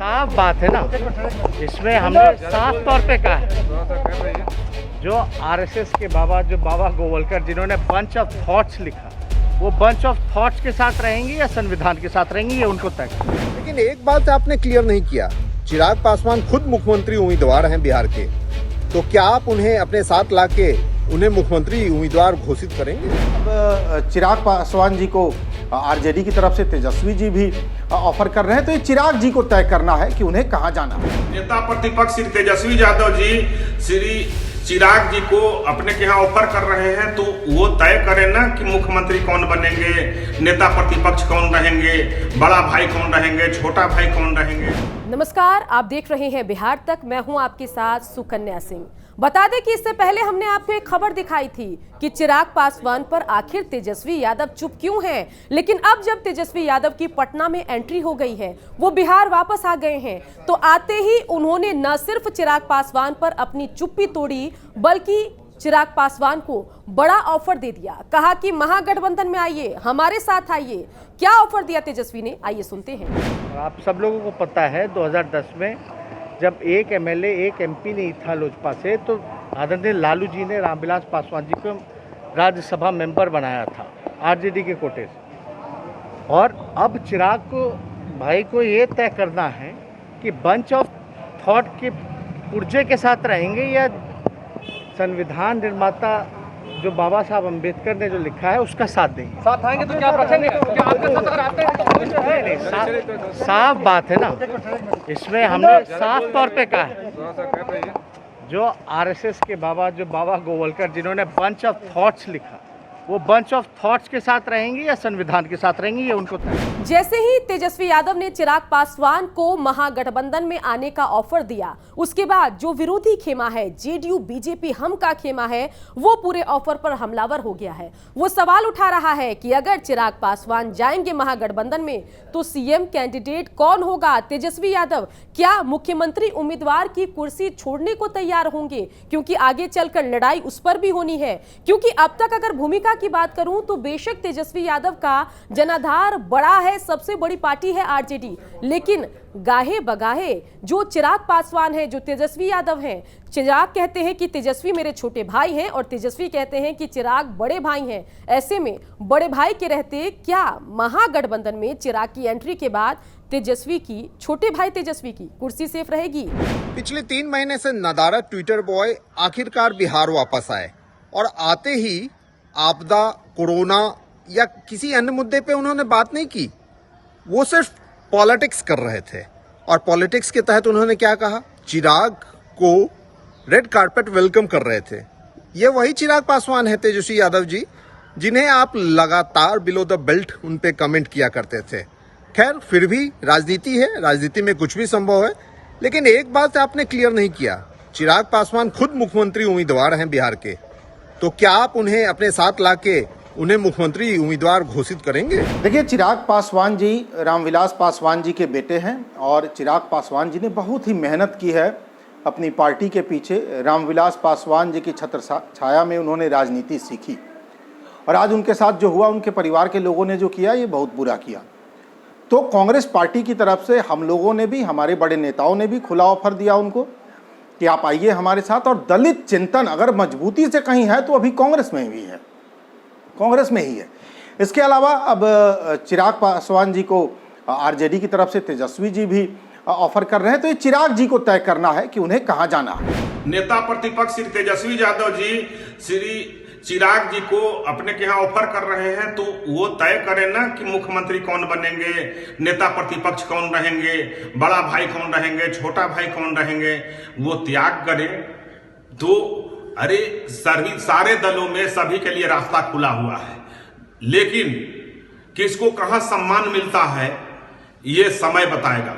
साफ बात है ना, इसमें हमने साफ तौर पे कहा है जो आरएसएस के बाबा गोवलकर जिन्होंने बंच ऑफ थॉट्स लिखा, वो बंच ऑफ थॉट्स के साथ रहेंगे या संविधान के साथ रहेंगे, ये उनको तय करना है। लेकिन एक बात आपने क्लियर नहीं किया, चिराग पासवान खुद मुख्यमंत्री उम्मीदवार हैं बिहार के, तो क्या आप उन्हें अपने साथ लाके उन्हें मुख्यमंत्री उम्मीदवार घोषित करेंगे? अब चिराग पासवान जी को आरजेडी की तरफ से तेजस्वी जी भी ऑफर कर रहे हैं, तो ये चिराग जी को तय करना है कि उन्हें कहां जाना है। नेता प्रतिपक्ष श्री तेजस्वी यादव जी श्री चिराग जी को अपने के यहाँ ऑफर कर रहे हैं, तो वो तय करें ना कि मुख्यमंत्री कौन बनेंगे, नेता प्रतिपक्ष कौन रहेंगे, बड़ा भाई कौन रहेंगे, छोटा भाई कौन रहेंगे। नमस्कार, आप देख रहे हैं बिहार तक। मैं हूं आपके साथ सुकन्या सिंह। बता दें कि इससे पहले हमने आपको एक खबर दिखाई थी कि चिराग पासवान पर आखिर तेजस्वी यादव चुप क्यों हैं, लेकिन अब जब तेजस्वी यादव की पटना में एंट्री हो गई है, वो बिहार वापस आ गए हैं, तो आते ही उन्होंने न सिर्फ चिराग पासवान पर अपनी चुप्पी तोड़ी, बल्कि चिराग पासवान को बड़ा ऑफर दे दिया। कहा कि महागठबंधन में आइए, हमारे साथ आइए। क्या ऑफर दिया तेजस्वी ने, आइए सुनते हैं। आप सब लोगों को पता है 2010 में जब एक एमएलए एक एमपी नहीं था लोजपा से, तो आदरणीय लालू जी ने रामविलास पासवान जी को राज्यसभा मेंबर बनाया था आरजेडी के कोटे से। और अब चिराग को भाई को ये तय करना है कि बंच ऑफ थॉट के पुर्जे के साथ रहेंगे या संविधान निर्माता जो बाबा साहब अम्बेडकर ने जो लिखा है उसका साथ देंगे। साथ आएंगे तो क्या आप रखेंगे? क्या आपके साथ अगर आते हैं? नहीं, साफ बात है ना, इसमें हमने साफ तौर पे कहा है जो आरएसएस के बाबा गोवलकर जिन्होंने बंच ऑफ थॉट्स लिखा, वो बंच ऑफ थॉट्स के साथ रहेंगे या संविधान के साथ रहेंगे, ये उनको तय। जैसे ही तेजस्वी यादव ने चिराग पासवान को महागठबंधन में आने का ऑफर दिया, उसके बाद जो विरोधी खेमा है, जेडीयू बीजेपी हम का खेमा है, वो पूरे ऑफर पर हमलावर हो गया है। वो सवाल उठा रहा है कि अगर चिराग पासवान जाएंगे महागठबंधन में तो सीएम कैंडिडेट कौन होगा? तेजस्वी यादव क्या मुख्यमंत्री उम्मीदवार की कुर्सी छोड़ने को तैयार होंगे? क्योंकि आगे चलकर लड़ाई उस पर भी होनी है। क्योंकि अब तक अगर भूमिका की बात करूं तो बेशक तेजस्वी यादव का जनाधार बड़ा है, सबसे बड़ी पार्टी है आरजेडी, लेकिन गाहे बगाहे जो चिराग पासवान है, जो तेजस्वी यादव हैं, चिराग कहते हैं कि तेजस्वी मेरे छोटे भाई हैं और तेजस्वी कहते हैं कि चिराग बड़े भाई हैं। ऐसे में बड़े भाई के रहते क्या महागठबंधन में चिराग की एंट्री के बाद तेजस्वी की, छोटे भाई तेजस्वी की कुर्सी सेफ रहेगी? पिछले 3 महीने से नदारद ट्विटर बॉय आखिरकार बिहार वापस आए और आते ही आपदा, कोरोना या किसी अन्य मुद्दे पे उन्होंने बात नहीं की। वो सिर्फ पॉलिटिक्स कर रहे थे और पॉलिटिक्स के तहत उन्होंने क्या कहा? चिराग को रेड कार्पेट वेलकम कर रहे थे। ये वही चिराग पासवान है, तेजस्वी यादव जी, जिन्हें आप लगातार बिलो द बेल्ट उन पे कमेंट किया करते थे। खैर, फिर भी राजनीति है, राजनीति में कुछ भी संभव है। लेकिन एक बात आपने क्लियर नहीं किया, चिराग पासवान खुद मुख्यमंत्री उम्मीदवार हैं बिहार के, तो क्या आप उन्हें अपने साथ लाके उन्हें मुख्यमंत्री उम्मीदवार घोषित करेंगे? देखिए, चिराग पासवान जी रामविलास पासवान जी के बेटे हैं और चिराग पासवान जी ने बहुत ही मेहनत की है अपनी पार्टी के पीछे। रामविलास पासवान जी की छत्र छाया में उन्होंने राजनीति सीखी और आज उनके साथ जो हुआ, उनके परिवार के लोगों ने जो किया, ये बहुत बुरा किया। तो कांग्रेस पार्टी की तरफ से हम लोगों ने भी, हमारे बड़े नेताओं ने भी खुला ऑफर दिया उनको कि आप आइए हमारे साथ। और दलित चिंतन अगर मजबूती से कहीं है तो अभी कांग्रेस में भी है, कांग्रेस में ही है। इसके अलावा अब चिराग पासवान जी को आरजेडी की तरफ से तेजस्वी जी भी ऑफर कर रहे हैं, तो ये चिराग जी को तय करना है कि उन्हें कहां जाना है। नेता प्रतिपक्ष श्री तेजस्वी यादव जी श्री चिराग जी को अपने के यहाँ ऑफर कर रहे हैं, तो वो तय करें ना कि मुख्यमंत्री कौन बनेंगे, नेता प्रतिपक्ष कौन रहेंगे, बड़ा भाई कौन रहेंगे, छोटा भाई कौन रहेंगे। वो त्याग करें तो अरे सारे दलों में सभी के लिए रास्ता खुला हुआ है, लेकिन किसको कहां सम्मान मिलता है ये समय बताएगा।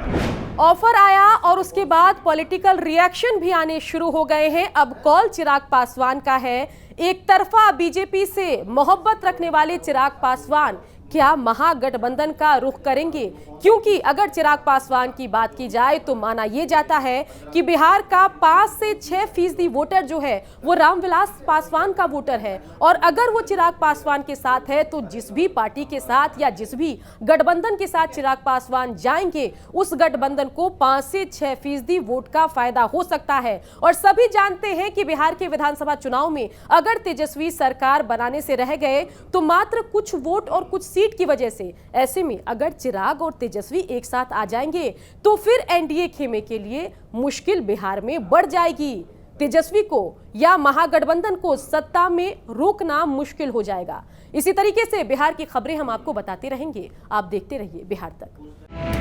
ऑफर आया और उसके बाद पॉलिटिकल रिएक्शन भी आने शुरू हो गए हैं। अब कॉल चिराग पासवान का है। एक तरफा बीजेपी से मोहब्बत रखने वाले चिराग पासवान क्या महागठबंधन का रुख करेंगे? क्योंकि अगर चिराग पासवान की बात की जाए तो माना यह जाता है कि बिहार का 5 से 6% वोटर जो है वो रामविलास पासवान का वोटर है, और अगर वो चिराग पासवान के साथ है तो जिस भी पार्टी के साथ या जिस भी गठबंधन के साथ चिराग पासवान जाएंगे उस गठबंधन को 5 से 6% वोट का फायदा हो सकता है। और सभी जानते हैं कि बिहार के विधानसभा चुनाव में अगर तेजस्वी सरकार बनाने से रह गए तो मात्र कुछ वोट और कुछ सीट की वजह से, ऐसे में अगर चिराग और तेजस्वी एक साथ आ जाएंगे तो फिर एनडीए खेमे के लिए मुश्किल बिहार में बढ़ जाएगी। तेजस्वी को या महागठबंधन को सत्ता में रोकना मुश्किल हो जाएगा। इसी तरीके से बिहार की खबरें हम आपको बताते रहेंगे। आप देखते रहिए बिहार तक।